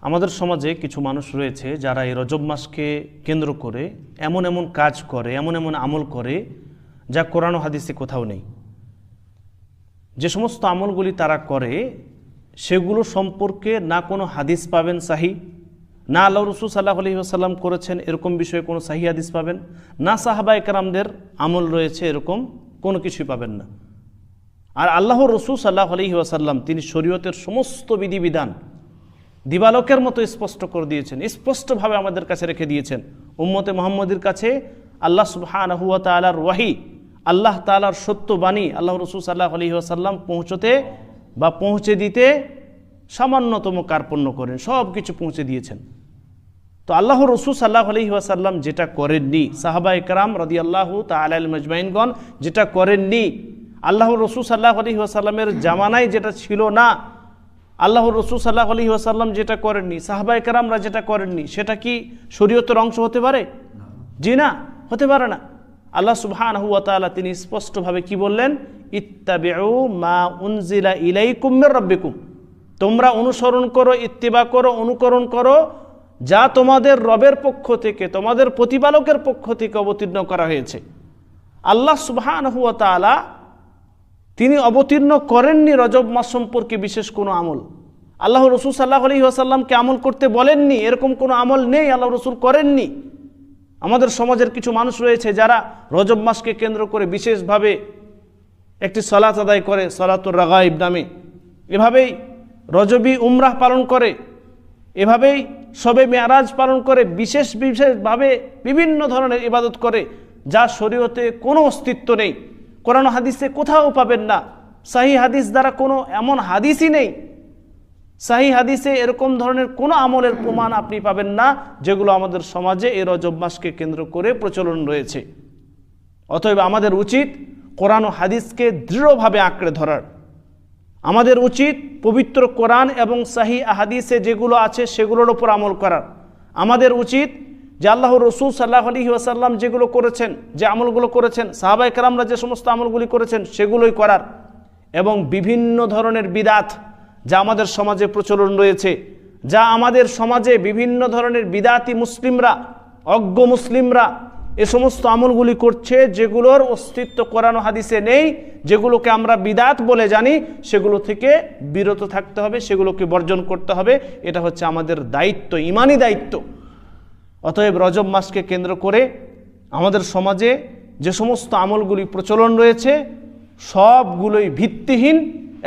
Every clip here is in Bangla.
আমাদের সমাজে কিছু মানুষ রয়েছে যারা এই রজব মাসকে কেন্দ্র করে এমন এমন কাজ করে, এমন এমন আমল করে যা কোরআন ও হাদিসে কোথাও নেই। যে সমস্ত আমলগুলি তারা করে সেগুলো সম্পর্কে না কোনো হাদিস পাবেন সাহি, না আল্লাহ রসুল সাল্লাল্লাহু আলাইহি ওয়াসাল্লাম করেছেন এরকম বিষয়ে কোনো সাহি হাদিস পাবেন, না সাহাবায়ে কেরামদের আমল রয়েছে এরকম কোনো কিছুই পাবেন না। আর আল্লাহ রসুল সাল্লাল্লাহু আলাইহি ওয়াসাল্লাম তিনি শরীয়তের সমস্ত বিধিবিধান দিবালোকের মতো স্পষ্ট করে দিয়েছেন, স্পষ্টভাবে আমাদের কাছে রেখে দিয়েছেন। উম্মতে মুহাম্মদের কাছে আল্লাহ সুবহানাহু ওয়া তাআলার ওয়াহি, আল্লাহ তাআলার সত্য বাণী আল্লাহ রসুল সাল্লাল্লাহু আলাইহি ওয়াসাল্লাম পৌঁছে দিতে সামান্যতম কার্পণ্য করেন, সব কিছু পৌঁছে দিয়েছেন। তো আল্লাহ রসুল সাল্লাল্লাহু আলাইহি ওয়াসাল্লাম যেটা করেননি, সাহাবায়ে কেরাম রাদিয়াল্লাহু তাআলা আনহুম আজমাইনগণ যেটা করেননি, আল্লাহ রসুল সাল্লাল্লাহু আলাইহি ওয়াসাল্লামের জামানায় যেটা ছিল না, আল্লাহ রসুল সাল্লাল্লাহু আলাইহি ওয়াসাল্লাম যেটা করেননি, সাহাবায়ে কেরামরা যেটা করেননি, সেটা কি শরীয়তের অংশ হতে পারে? জি না, হতে পারে না। আল্লাহ সুবহানাহু ওয়া তাআলা তিনি স্পষ্টভাবে কি বললেন? ইত্তাবিউ মা উনজিলা ইলাইকুম মির রাব্বিকুম, তোমরা অনুসরণ করো, ইত্তিবা করো, অনুকরণ করো যা তোমাদের রবের পক্ষ থেকে, তোমাদের প্রতিপালকের পক্ষ থেকে অবতীর্ণ করা হয়েছে। আল্লাহ সুবহানাহু ওয়া তাআলা তিনি অবতীর্ণ করেননি রজব মাস সম্পর্কে বিশেষ কোনো আমল। আল্লাহ রসুল সাল্লাল্লাহু আলাইহি ওয়াসাল্লামকে আমল করতে বলেননি, এরকম কোনো আমল নেই, আল্লাহ রসুল করেননি। আমাদের সমাজের কিছু মানুষ রয়েছে যারা রজব মাসকে কেন্দ্র করে বিশেষভাবে একটি সালাত আদায় করে, সালাতুর রাগাইব নামে, এভাবেই রজবী উমরাহ পালন করে, এভাবেই শবে মেরাজ পালন করে, বিশেষভাবে বিভিন্ন ধরনের ইবাদত করে যা শরীয়তে কোনো অস্তিত্ব নেই, কোরআন হাদিসে কোথাও পাবেন না। সাহি হাদিস দ্বারা কোনো এমন হাদিসই নেই, সাহি হাদিসে এরকম ধরনের কোনো আমলের প্রমাণ আপনি পাবেন না যেগুলো আমাদের সমাজে এই রজব মাসকে কেন্দ্র করে প্রচলন রয়েছে। অতএব আমাদের উচিত কোরআন ও হাদিসকে দৃঢ়ভাবে আঁকড়ে ধরার। আমাদের উচিত পবিত্র কোরআন এবং সাহি হাদিসে যেগুলো আছে সেগুলোর ওপর আমল করার। আমাদের উচিত যে আল্লাহ রসুল সাল্লাল্লাহু আলাইহি ওয়াসাল্লাম যেগুলো করেছেন, যে আমলগুলো করেছেন, সাহাবায়ে কেরামরা যে সমস্ত আমলগুলি করেছেন সেগুলোই করার। এবং বিভিন্ন ধরনের বিদাত যা আমাদের সমাজে প্রচলন রয়েছে, যা আমাদের সমাজে বিভিন্ন ধরনের বিদাতি মুসলিমরা, অজ্ঞ মুসলিমরা এ সমস্ত আমলগুলি করছে যেগুলোর অস্তিত্ব কোরআন ও হাদিসে নেই, যেগুলোকে আমরা বিদাত বলে জানি, সেগুলো থেকে বিরত থাকতে হবে, সেগুলোকে বর্জন করতে হবে। এটা হচ্ছে আমাদের দায়িত্ব, ঈমানি দায়িত্ব। অতএব রজব মাসকে কেন্দ্র করে আমাদের সমাজে যে সমস্ত আমলগুলি প্রচলন রয়েছে সবগুলোই ভিত্তিহীন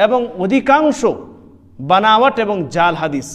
এবং অধিকাংশ বানাওয়াট এবং জাল হাদিস।